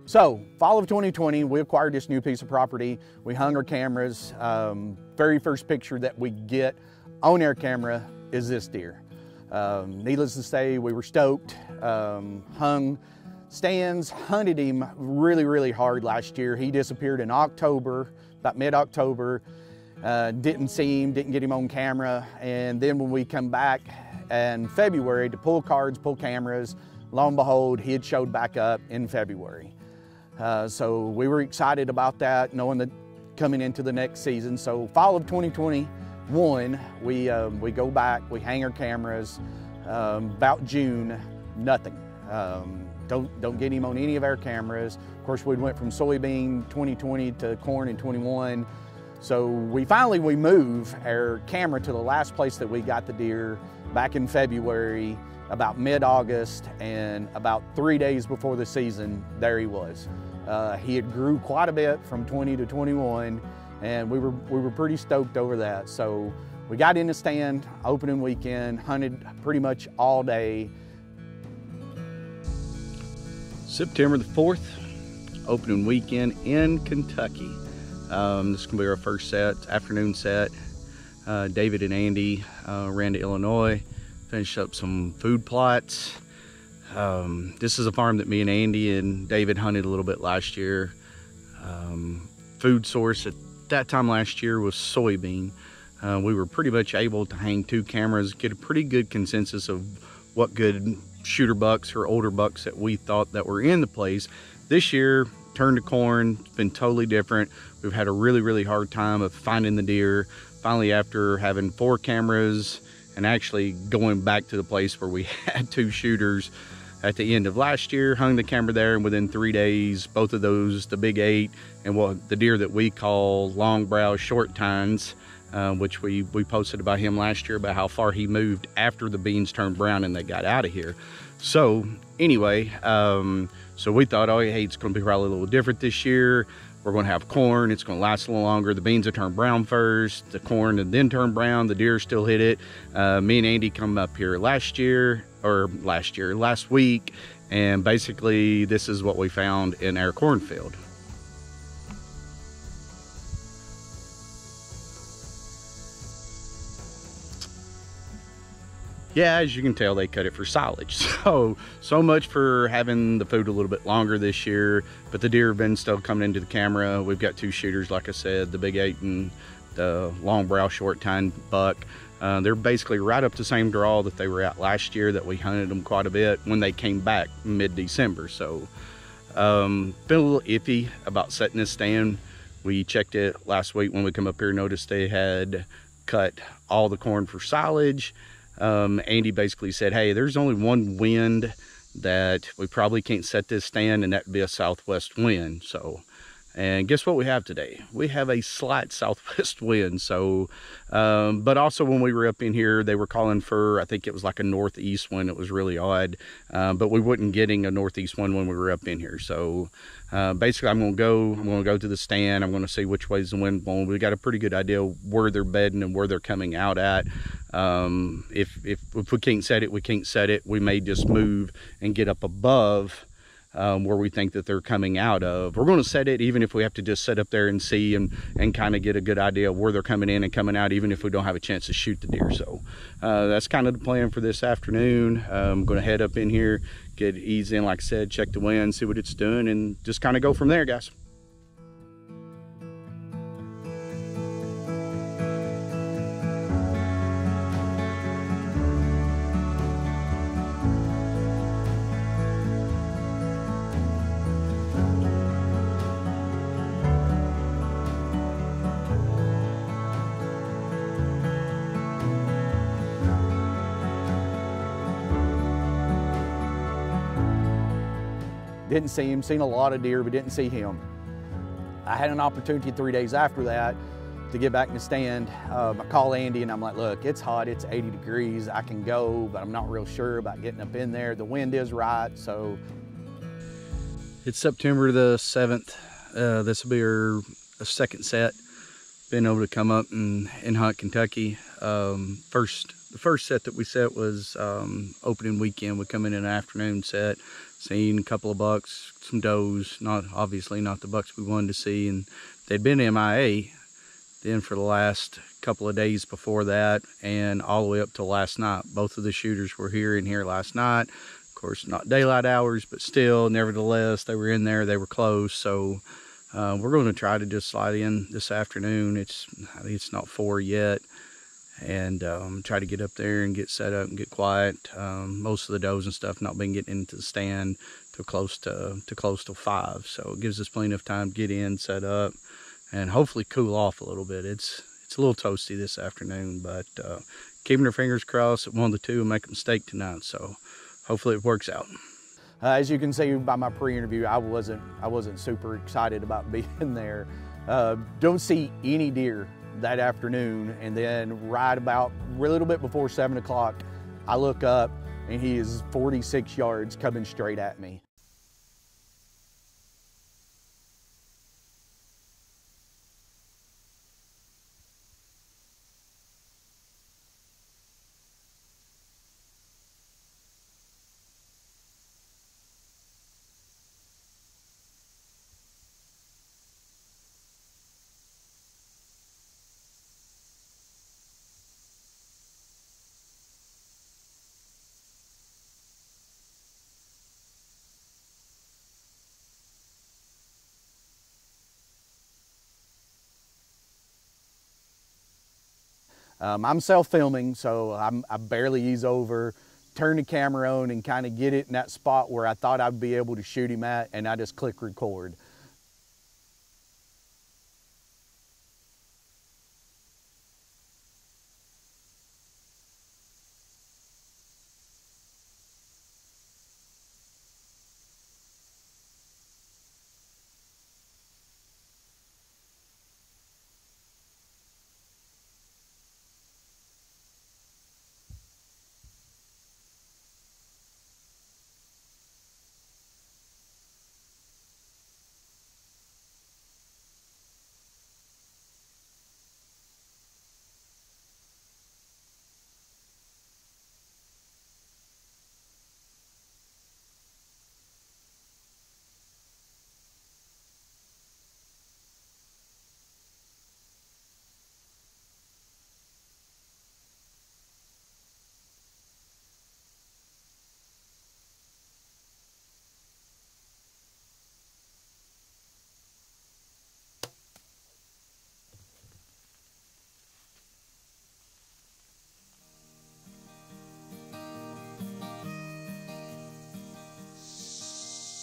So, fall of 2020, we acquired this new piece of property. We hung our cameras. Very first picture that we get on our camera is this deer. Needless to say, we were stoked. Hung stands, hunted him really hard last year. He disappeared in October, about mid-October. Didn't see him, didn't get him on camera. And then when we come back in February to pull cards, pull cameras, lo and behold, he had showed back up in February. So we were excited about that, knowing that coming into the next season. So fall of 2021, we go back, we hang our cameras. About June, nothing. Don't get him on any of our cameras. Of course, we went from soybean 2020 to corn in 21. So we move our camera to the last place that we got the deer back in February, about mid-August, and about 3 days before the season, there he was. He had grew quite a bit from 20 to 21, and we were pretty stoked over that. So we got in the stand, opening weekend, hunted pretty much all day. September the 4th, opening weekend in Kentucky. This is gonna be our first set, afternoon set. David and Andy ran to Illinois, finished up some food plots. This is a farm that me and Andy and David hunted a little bit last year. Food source at that time last year was soybean. We were pretty much able to hang 2 cameras, get a pretty good consensus of what good shooter bucks or older bucks that we thought that were in the place. This year, turned to corn, it's been totally different. We've had a really hard time of finding the deer. Finally, after having 4 cameras and actually going back to the place where we had 2 shooters at the end of last year, hung the camera there, and within 3 days, both of those, the big 8 and what the deer that we call long brow short tines, which we posted about him last year, about how far he moved after the beans turned brown and they got out of here. So anyway, so we thought, oh hey, it's gonna be probably a little different this year. We're gonna have corn, it's gonna last a little longer. The beans will turn brown first, the corn and then turn brown, the deer still hit it. Me and Andy come up here last week, and basically this is what we found in our cornfield. Yeah, as you can tell, they cut it for silage. So much for having the food a little bit longer this year, but the deer have been still coming into the camera. We've got 2 shooters, like I said, the big 8 and the long brow short tine buck. They're basically right up the same draw that they were at last year, that we hunted them quite a bit when they came back mid-December. So been a little iffy about setting this stand. We checked it last week when we come up here, noticed they had cut all the corn for silage. Andy basically said, hey, there's only one wind that we probably can't set this stand, and that'd be a southwest wind. So, and guess what we have today? We have a slight southwest wind. So, but also when we were up in here, they were calling for, I think it was like a northeast wind. It was really odd, but we wasn't getting a northeast one when we were up in here. So basically I'm gonna go to the stand. I'm gonna see which way's the wind blowing. We got a pretty good idea where they're bedding and where they're coming out at. If we can't set it, we can't set it. We may just move and get up above where we think that they're coming out of. We're going to set it, even if we have to just sit up there and see and kind of get a good idea of where they're coming in and coming out, even if we don't have a chance to shoot the deer. So that's kind of the plan for this afternoon. I'm going to head up in here, get eased in, like I said, check the wind, see what it's doing, and just kind of go from there, guys. Didn't see him, seen a lot of deer, but didn't see him. I had an opportunity 3 days after that to get back in the stand. I call Andy and I'm like, look, it's hot, it's 80 degrees. I can go, but I'm not real sure about getting up in there. The wind is right, so. It's September the 7th. This will be our second set. Been able to come up and hunt Kentucky. The first set that we set was opening weekend. We come in an afternoon set. Seen a couple of bucks, some does, obviously not the bucks we wanted to see, and they'd been MIA then for the last couple of days before that, and all the way up till last night. Both of the shooters were here last night. Of course, not daylight hours, but still, nevertheless, they were in there, they were close. So we're going to try to just slide in this afternoon. I think it's not 4 yet, and try to get up there and get set up and get quiet. Most of the does and stuff not been getting into the stand till close to 5, so it gives us plenty of time to get in, set up, and hopefully cool off a little bit. It's a little toasty this afternoon, but keeping our fingers crossed that one of the two will make a mistake tonight, so hopefully it works out. As you can see by my pre-interview, I wasn't super excited about being there. Don't see any deer that afternoon, and then right about a little bit before 7 o'clock, I look up and he is 46 yards coming straight at me. I'm self-filming, so I barely ease over, turn the camera on and kind of get it in that spot where I thought I'd be able to shoot him at, and I just click record.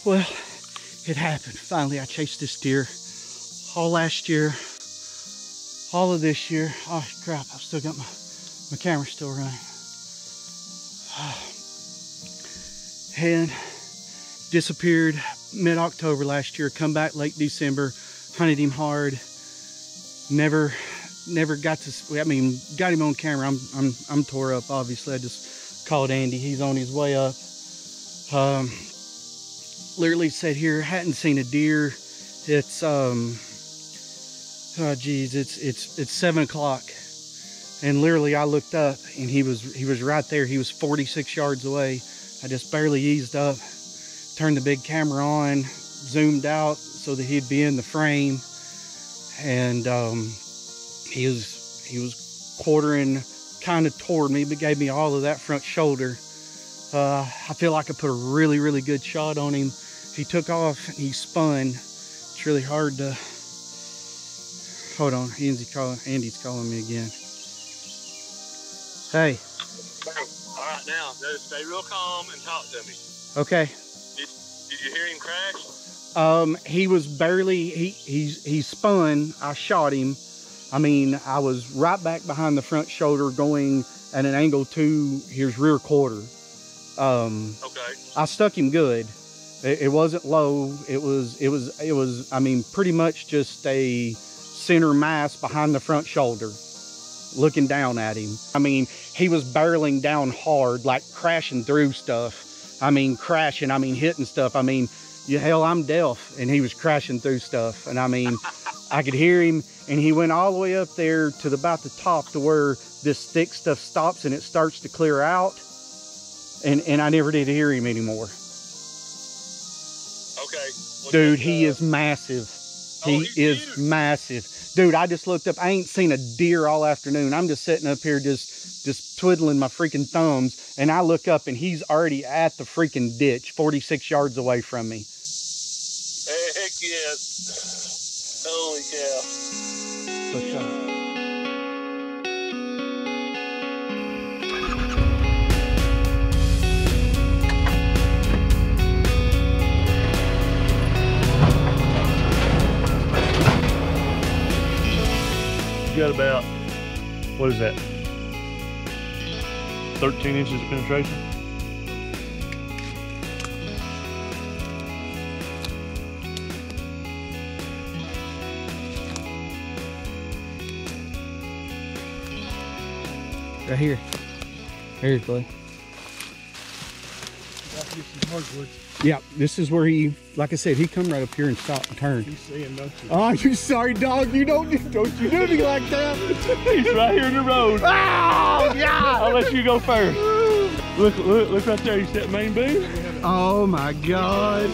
Well, it happened. Finally, I chased this deer all last year, all of this year. Oh crap, I've still got my camera still running. And disappeared mid-October last year, come back late December, hunted him hard. Never got to, I mean, got him on camera. I'm tore up, obviously. I just called Andy, he's on his way up. Literally said here, hadn't seen a deer. It's oh geez, it's 7 o'clock, and literally I looked up and he was right there. He was 46 yards away. I just barely eased up, turned the big camera on, zoomed out so that he'd be in the frame, and he was quartering kind of toward me, but gave me all of that front shoulder. I feel like I put a really good shot on him. He took off and he spun. It's really hard to, hold on, Andy's calling me again. Hey. All right, now, just stay real calm and talk to me. Okay. Did you hear him crash? He was barely, he spun, I shot him. I mean, I was right back behind the front shoulder going at an angle to his rear quarter. Okay. I stuck him good. It wasn't low. It was, I mean, pretty much just a center mass behind the front shoulder, looking down at him. I mean, he was barreling down hard, like crashing through stuff. I mean, crashing, I mean, hitting stuff. I mean, hell, I'm deaf, and he was crashing through stuff. And I mean, I could hear him, and he went all the way up there to about the top to where this thick stuff stops and it starts to clear out. And I never did hear him anymore. Dude, he is massive. He is massive. Dude, I just looked up. I ain't seen a deer all afternoon. I'm just sitting up here just twiddling my freaking thumbs. And I look up and he's already at the freaking ditch, 46 yards away from me. Heck yes. Holy cow. But, You got about, what is that? 13 inches of penetration. right here. Here's buddy. Yeah, this is where he, like I said, he come right up here and stop and turn. He's seeing, don't you? Oh, you sorry dog. You don't you do me like that. He's right here in the road. Oh, God. I'll let you go first. Look right there. You see that main beam? Oh, my God.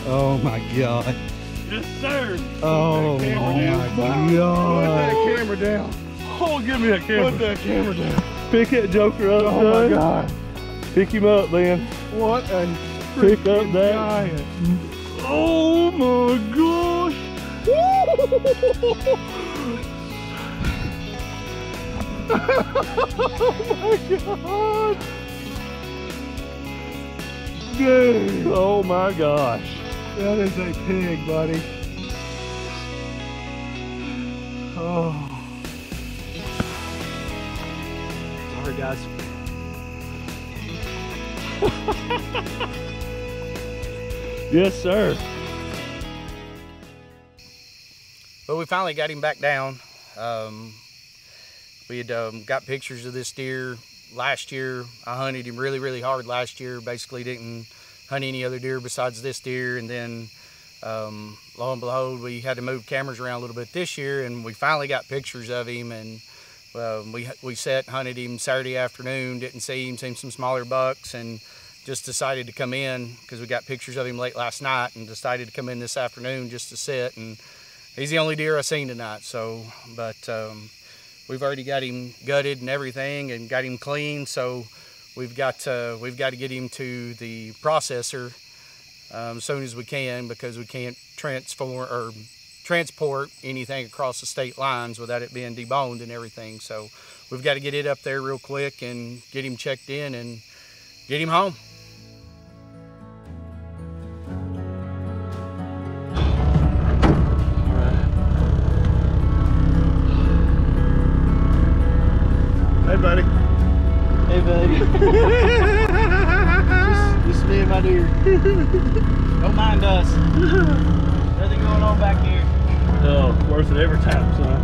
Oh, my God. Yes, sir. Oh, my God. Put that camera down. Oh, give me that camera. Put that camera down. Pick that joker up. Oh, son. My God. Pick him up, Lynn. What a pick up that giant. Oh my gosh. Oh my God. Dude. Oh my gosh. That is a pig, buddy. Oh. Sorry, guys. Yes, sir. But we finally got him back down. We had got pictures of this deer last year. I hunted him really, really hard last year. Basically didn't hunt any other deer besides this deer. And then lo and behold, we had to move cameras around a little bit this year, and we finally got pictures of him. And we sat, hunted him Saturday afternoon, didn't see him, seen some smaller bucks, and just decided to come in because we got pictures of him late last night, and decided to come in this afternoon just to sit. And he's the only deer I've seen tonight. So, but we've already got him gutted and everything, and got him clean. So we've got to get him to the processor as soon as we can, because we can't transport anything across the state lines without it being deboned and everything. So we've got to get it up there real quick and get him checked in and get him home. Hey, buddy. Hey, buddy. This is me and my deer. Don't mind us. Nothing going on back here. Oh, worth it every time, son.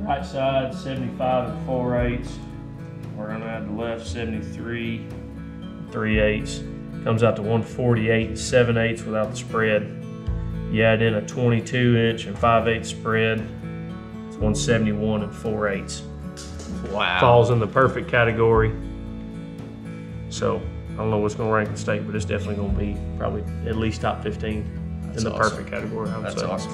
Right side 75 and 4/8. We're gonna add the left 73 3/8. Comes out to 148 and 7/8 without the spread. You add in a 22-inch and 5/8 spread. It's 171 and 4/8. Wow. Falls in the perfect category. So I don't know what's gonna rank in state, but it's definitely gonna be probably at least top 15 in the perfect category, I would say. That's awesome.